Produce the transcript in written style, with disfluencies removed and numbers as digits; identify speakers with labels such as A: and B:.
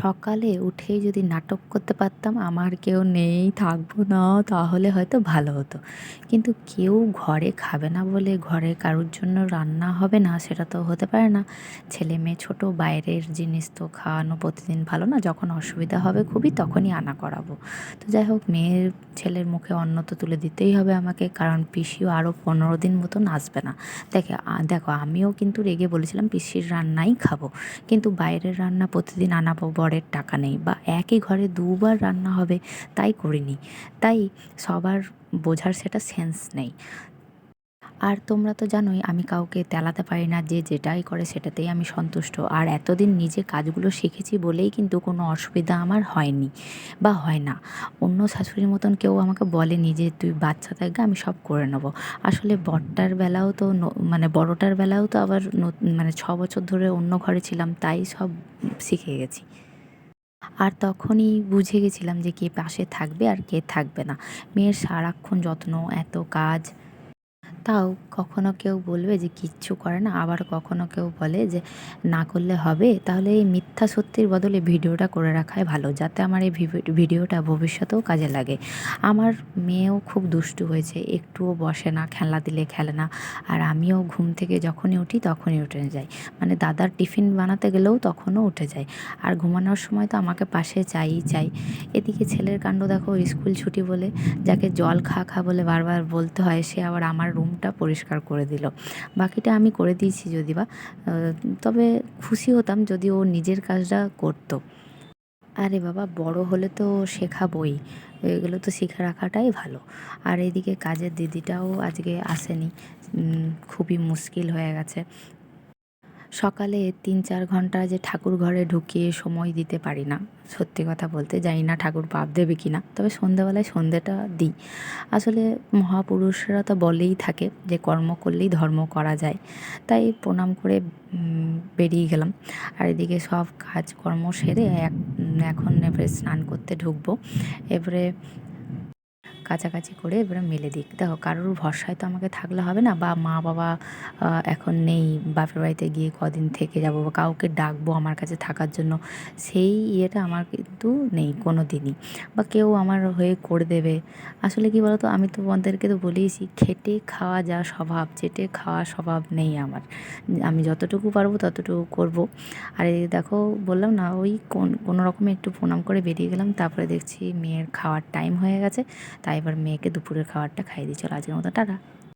A: সকালে উঠেই যদি নাটক করতে পারতাম আমার কেউ নেই, থাকবো না, তাহলে হয়তো ভালো হতো। কিন্তু কেউ ঘরে খাবে না বলে ঘরে কারোর জন্য রান্না হবে না সেটা তো হতে পারে না। ছেলেমেয়ে ছোট, বাইরের জিনিস তো খাওয়ানো প্রতিদিন ভালো না। যখন অসুবিধা হবে খুবই তখনই আনা করাবো। তো যাই হোক, মেয়ের ছেলের মুখে অন্ন তো তুলে দিতেই হবে আমাকে, কারণ পিসিও আরও 15 দিন মতন আসবে না। দেখো আমিও কিন্তু রেগে বলেছিলাম পিসির রান্নাই খাবো, কিন্তু বাইরের রান্না প্রতিদিন আনাবো, বরের টাকা নেই, বা একই ঘরে দুবার রান্না হবে, তাই করিনি। তাই সবার বোঝার সেটা সেন্স নেই। আর তোমরা তো জানোই আমি কাউকে তেলাতে পারি না, যে যেটাই করে সেটাতেই আমি সন্তুষ্ট। আর এতদিন নিজে কাজগুলো শিখেছি বলেই কিন্তু কোনো অসুবিধা আমার হয়নি বা হয় না। অন্য শাশুড়ির মতন কেউ আমাকে বলেনি যে তুই বাচ্চা থাকবে আমি সব করে নেবো। আসলে বড়টার বেলাও তো মানে বড়টার বেলাও তো আবার মানে 6 বছর ধরে অন্য ঘরে ছিলাম, তাই সব শিখে গেছি। আর তখনই বুঝে গেছিলাম যে কে পাশে থাকবে আর কে থাকবে না। মেয়ের সারাক্ষণ যত্ন, এত কাজ, তাও কখনো কেউ বলবে যে কিচ্ছু করে না, আবার কখনো কেউ বলে যে না করলে হবে। তাহলে এই মিথ্যা সত্যির বদলে ভিডিওটা করে রাখাই ভালো, যাতে আমার এই ভিডিওটা ভবিষ্যতেও কাজে লাগে। আমার মেয়েও খুব দুষ্টু হয়েছে, একটুও বসে না, খেলনা দিলে খেলে না। আর আমিও ঘুম থেকে যখনই উঠি তখনই উঠে যাই, মানে দাদার টিফিন বানাতে গেলেও তখনও উঠে যাই। আর ঘুমানোর সময় তো আমাকে পাশে চাইই চাই। এদিকে ছেলের কাণ্ড দেখো, স্কুল ছুটি বলে যাকে জল খা খা বলে বারবার বলতে হয়, সে আবার আমার রুমটা পরিষ্কার করে দিল। বাকিটা আমি করে দিয়েছি যদিবা, তবে খুশি হতাম যদি ও নিজের কাজটা করতো। আরে বাবা, বড় হলে তো শেখাবই, এগুলো তো শিখে রাখাটাই ভালো। আর এদিকে কাজের দিদিটাও আজকে আসেনি, খুবই মুশকিল হয়ে গেছে। সকালে 3-4 ঘন্টা যে ঠাকুর ঘরে ঢুকিয়ে সময় দিতে পারি না, সত্যি কথা বলতে জানি না ঠাকুর পাপ দেবে কি না, তবে সন্ধেবেলায় সন্ধেটা দিই। আসলে মহাপুরুষরা তো বলেই থাকে যে কর্ম করলেই ধর্ম করা যায়, তাই প্রণাম করে বেরিয়ে গেলাম। আর এদিকে সব কাজকর্ম সেরে এখন এবারে স্নান করতে ঢুকবো। এবারে কাছাকাছি করে এবারে মেলে দিক। দেখো কারোর ভরসায় তো আমাকে থাকলে হবে না, বা মা বাবা এখন নেই, বাপের বাড়িতে গিয়ে কদিন থেকে যাবো বা কাউকে ডাকবো আমার কাছে থাকার জন্য, সেই ইয়েটা আমার কিন্তু নেই কোনো দিনই। বা কেউ আমার হয়ে করে দেবে। আসলে কি বলতো, আমি তো তোমাদেরকে তো বলেইছি, খেটে খাওয়া যা স্বভাব, চেটে খাওয়া স্বভাব নেই আমার। আমি যতটুকু পারবো ততটুকু করব। আর এই দেখো, বললাম না, ওই কোনো রকমে একটু প্রণাম করে বেরিয়ে গেলাম, তারপরে দেখছি মেয়ের খাওয়ার টাইম হয়ে গেছে। তাই এবার মেয়েকে দুপুরের খাবারটা খাইয়ে দিয়ে চলো, আজকের মতো টাটা।